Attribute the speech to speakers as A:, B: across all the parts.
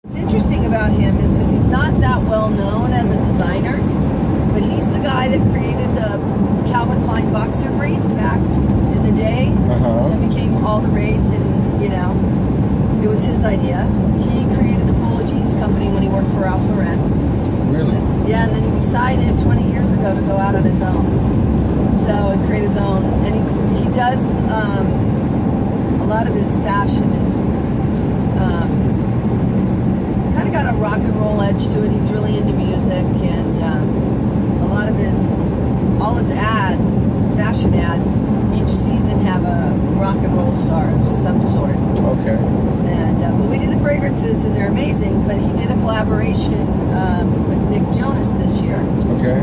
A: What's interesting about him is because he's not that well known as a designer, but he's the guy that created the Calvin Klein boxer brief back in the day. That became all the rage, and you know, it was his idea. He created the Polo Jeans company when he worked for Ralph Lauren.
B: Really?
A: Yeah, and then he decided 20 years ago to go out on his own. So, and create his own. And he does, a lot of his fashion is kind of got a rock and roll edge to it. He's really into music, and a lot of all his ads, fashion ads, each season have a rock and roll star of some sort.
B: Okay.
A: And but we do the fragrances, and they're amazing. But he did a collaboration with Nick Jonas this year.
B: Okay.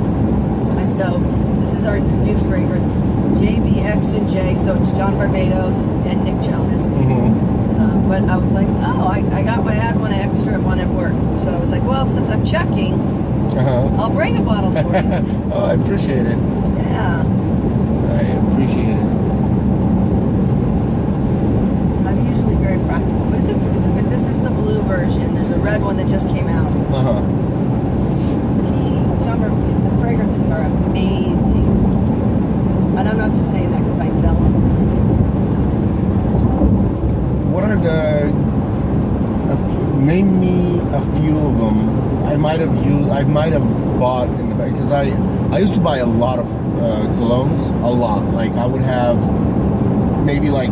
A: And so this is our new fragrance, JVX&J. So it's John Barbados and Nick Jonas. But I was like, oh, I got my ad one extra and one at work. So I was like, well, since I'm checking, I'll bring a bottle for you.
B: Oh, I appreciate it.
A: Yeah.
B: I appreciate it.
A: I'm usually very practical, but it's a good. This is the blue version. There's a red one that just came out. The fragrances are amazing, and I'm not just saying that because I sell them.
B: What are name me a few of them. I might have bought in the back, because I used to buy a lot of colognes, a lot. Like I would have maybe, like,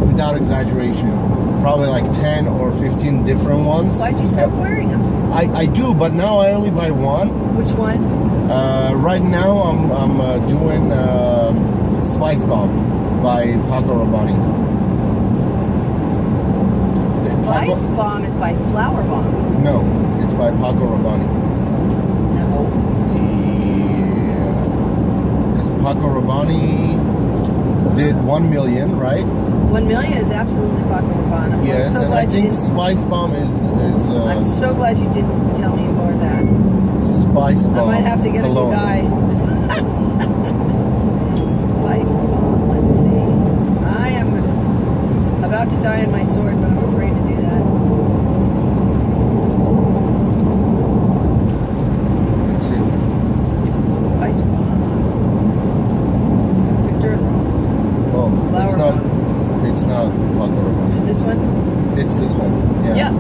B: without exaggeration, probably like 10 or 15 different ones.
A: Why'd you stop wearing them?
B: I do, but now I only buy one.
A: Which one?
B: Right now I'm doing Spice Bomb by Paco Rabanne.
A: Spice Bomb is by Flower Bomb.
B: No, it's by Paco Rabanne.
A: No.
B: Yeah. Because Paco Rabanne did 1 million, right?
A: 1 million is absolutely Paco Rabanne.
B: Yes,
A: so
B: and I think Spice Bomb is
A: I'm so glad you didn't tell me more of that.
B: Spice Bomb.
A: I might have to get
B: cologne.
A: a new guy. Spice Bomb. Let's see. I am about to die on my sword, but I'm afraid to do that.
B: Let's see.
A: Spice Bomb. Victor and Rolf.
B: Oh,
A: Flower
B: it's not Paco Rabanne.
A: Is it this one?
B: It's this one. Yeah.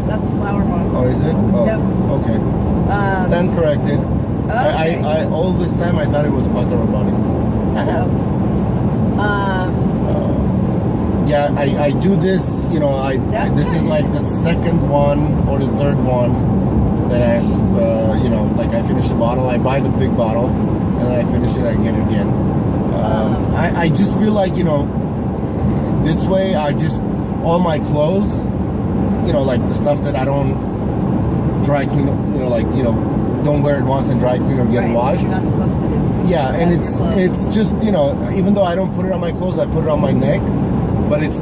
A: That's Flower Bomb.
B: Oh, is it? Oh,
A: Yep.
B: okay. Stand corrected.
A: Okay.
B: I all this time I thought it was Paco Rabanne.
A: So,
B: yeah, I do this, you know, this is like the second one or the third one that I've, you know, like I finish the bottle, I buy the big bottle, and then I finish it, I get it again. I just feel like, you know, this way all my clothes, you know, like the stuff that I don't dry clean, you know, like, you know, don't wear it once and dry clean or get it washed.
A: You're not supposed to do.
B: Yeah, and it's just, you know, even though I don't put it on my clothes, I put it on my neck, but it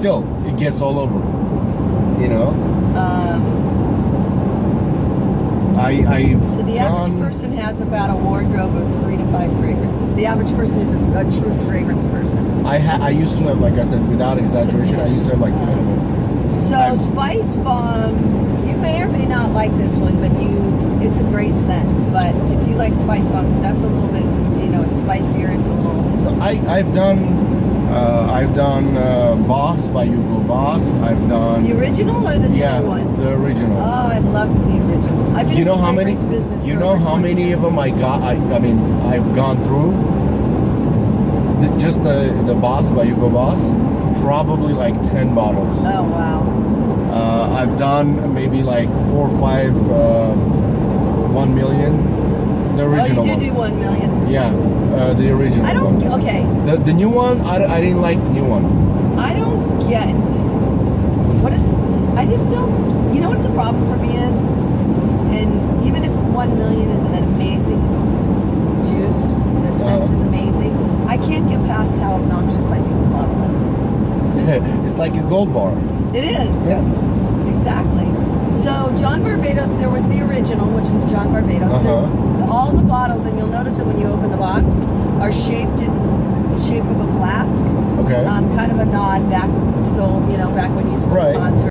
B: gets all over, you know.
A: So the average person has about a wardrobe of 3 to 5 fragrances. The average person is a true fragrance person.
B: I used to have, like I said, without exaggeration, I used to have like 10 of them.
A: So Spice Bomb, you may or may not like this one, but it's a great scent. But if you like Spice Bomb, because that's a little bit, you know, it's spicier. It's a little.
B: I've done Boss by Hugo Boss. I've done
A: the original or the new one?
B: The original.
A: Oh, I loved the original. I've been in the fragrance business.
B: You know how many of them I got? I mean, I've gone through. Just the Boss by Hugo Boss, probably like 10 bottles.
A: Oh wow.
B: I've done maybe like 4 or 5 1 million. The original
A: one. Oh, you
B: one.
A: do 1 million.
B: Yeah, the original.
A: I don't.
B: One.
A: Okay.
B: The new one, I didn't like the new one.
A: I don't get. What is it? I just don't. You know what the problem for me is? And even if 1 million is an amazing juice, the scent is amazing. I can't get past how obnoxious I think the bottle is.
B: It's like a gold bar.
A: It is.
B: Yeah.
A: Exactly. So John Barbados, there was the original, which was John Barbados. All the bottles, and you'll notice it when you open the box, are shaped in shape of a flask.
B: Okay.
A: Kind of a nod back to the old, you know, back when you used to go to concerts.